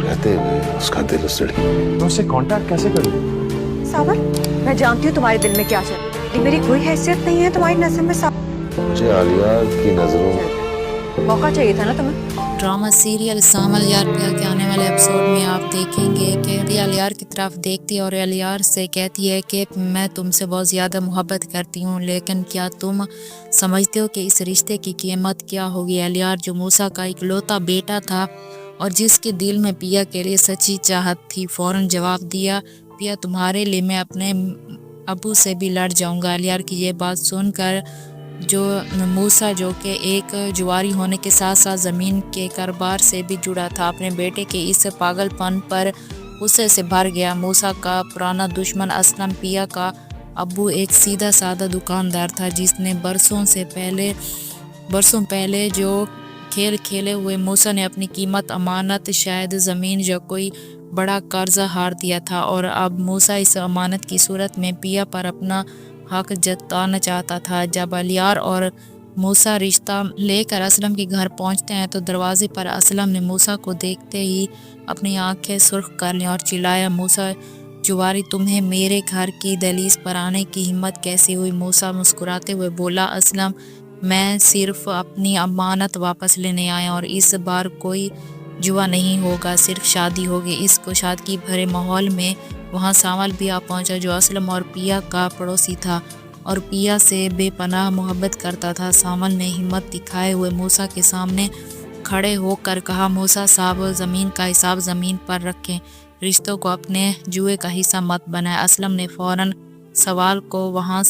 रहते हुए उसका दिल उस लड़की मैं उससे कांटेक्ट कैसे करूं? सावर, मैं जानती हूँ तुम्हारे दिल में क्या चल रहा है। मेरी कोई हैसियत नहीं है तुम्हारी नजर में। मुझे आलिया की नजरों मौका चाहिए था ना तुम्हें। ड्रामा सीरियल सामल यार प्यार के आने वाले एपिसोड में आप देखेंगे कि रिया अलियार की तरफ देखती है और अलियार से कहती है कि मैं तुमसे बहुत ज़्यादा मोहब्बत करती हूँ, लेकिन क्या तुम समझते हो कि इस रिश्ते की कीमत क्या होगी। अलियार जो मूसा का इकलौता बेटा था और जिसके दिल में पिया के लिए सच्ची चाहत थी, फ़ौरन जवाब दिया, पिया तुम्हारे लिए मैं अपने अबू से भी लड़ जाऊँगा। अलियार की ये बात सुनकर जो मूसा, जो कि एक जुआरी होने के साथ साथ ज़मीन के कारोबार से भी जुड़ा था, अपने बेटे के इस पागलपन पर गुस्से से भर गया। मूसा का पुराना दुश्मन असलम, पिया का अब्बू, एक सीधा साधा दुकानदार था जिसने बरसों पहले जो खेल खेले हुए मूसा ने अपनी कीमत, अमानत, शायद ज़मीन या कोई बड़ा कर्जा हार दिया था और अब मूसा इस अमानत की सूरत में पिया पर अपना हक जताना चाहता था। जब अलियार और मूसा रिश्ता लेकर असलम के घर पहुंचते हैं तो दरवाजे पर असलम ने मूसा को देखते ही अपनी आंखें सुर्ख कर लीं और चिल्लाया, मूसा जुवारी, तुम्हें मेरे घर की दहलीज पर आने की हिम्मत कैसे हुई। मूसा मुस्कुराते हुए बोला, असलम, मैं सिर्फ अपनी अमानत वापस लेने आया और इस बार कोई जुआ नहीं होगा, सिर्फ शादी होगी। इस कुशादगी भरे माहौल में वहाँ सामल भी आ पहुँचा जो असलम और पिया का पड़ोसी था और पिया से बेपनाह मोहब्बत करता था। सामल ने हिम्मत दिखाए हुए मूसा के सामने खड़े होकर कहा, मूसा साहब, ज़मीन का हिसाब ज़मीन पर रखें, रिश्तों को अपने जुए का हिस्सा मत बनाए। असलम ने फ़ौरन सामल को वहाँ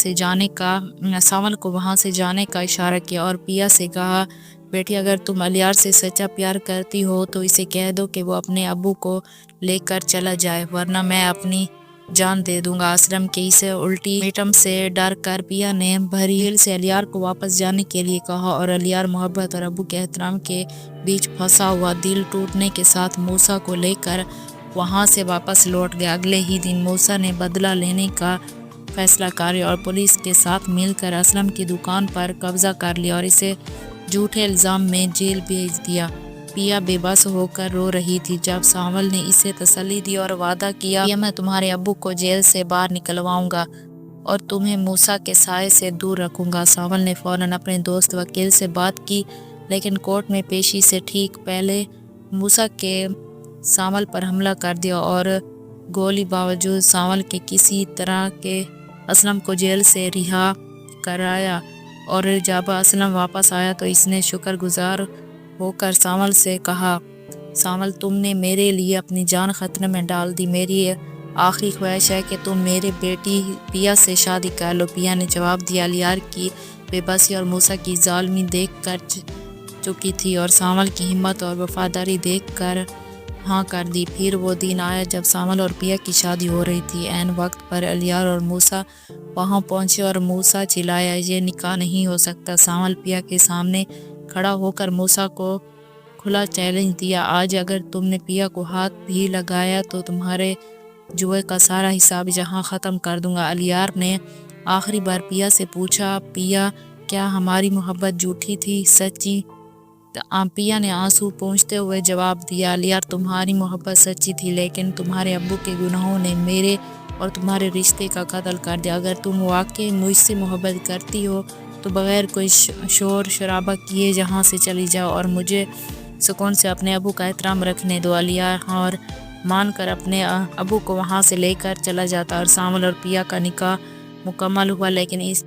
से जाने का इशारा किया और पिया से कहा, बेटी, अगर तुम अलियार से सच्चा प्यार करती हो तो इसे कह दो कि वो अपने अब्बू को लेकर चला जाए, वरना मैं अपनी जान दे दूंगा। असलम के इस अल्टीमेटम से डर कर पिया ने भरी दिल से अलियार को वापस जाने के लिए कहा और अलियार मोहब्बत और अब्बू के एहतराम के बीच फंसा हुआ दिल टूटने के साथ मूसा को लेकर वहाँ से वापस लौट गया। अगले ही दिन मूसा ने बदला लेने का फैसला कर और पुलिस के साथ मिलकर असलम की दुकान पर कब्जा कर लिया और इसे झूठे इल्ज़ाम में जेल भेज दिया। पिया बेबस होकर रो रही थी जब सामल ने इसे तसल्ली दी और वादा किया, मैं तुम्हारे अब्बू को जेल से बाहर निकलवाऊंगा और तुम्हें मूसा के साए से दूर रखूंगा। सामल ने फ़ौरन अपने दोस्त वकील से बात की, लेकिन कोर्ट में पेशी से ठीक पहले मूसा के सामल पर हमला कर दिया और गोली बावजूद सामल के किसी तरह के असलम को जेल से रिहा कराया और जब असलम वापस आया तो इसने शुक्रगुजार होकर सामल से कहा, सामल, तुमने मेरे लिए अपनी जान खतरे में डाल दी, मेरी आखिरी ख्वाहिश है कि तुम मेरे बेटी पिया से शादी कर लो। पिया ने जवाब दिया। अलियार की बेबसी और मूसा की जालमी देख कर चुकी थी और सामल की हिम्मत और वफादारी देख कर हाँ कर दी। फिर वो दिन आया जब सामल और पिया की शादी हो रही थी। ऐन वक्त पर अलियार और मूसा वहाँ पहुँचे और मूसा चिल्लाया, ये निकाह नहीं हो सकता। सामल पिया के सामने खड़ा होकर मूसा को खुला चैलेंज दिया, आज अगर तुमने पिया को हाथ भी लगाया तो तुम्हारे जुए का सारा हिसाब जहाँ ख़त्म कर दूंगा। अलियार ने आखिरी बार पिया से पूछा, पिया, क्या हमारी मोहब्बत झूठी थी सच्ची? पिया ने आंसू पोंछते हुए जवाब दिया, अलियार, तुम्हारी मोहब्बत सच्ची थी, लेकिन तुम्हारे अब्बू के गुनाहों ने मेरे और तुम्हारे रिश्ते का कत्ल कर दिया। अगर तुम वाकई मुझसे मोहब्बत करती हो तो बगैर कोई शोर शराबा किए जहाँ से चली जाओ और मुझे सुकून से अपने अब्बू का एहतराम रखने दो। अलियार और मानकर अपने अब्बू को वहाँ से लेकर चला जाता और सामल और पिया का निकाह मुकम्मल हुआ। लेकिन इस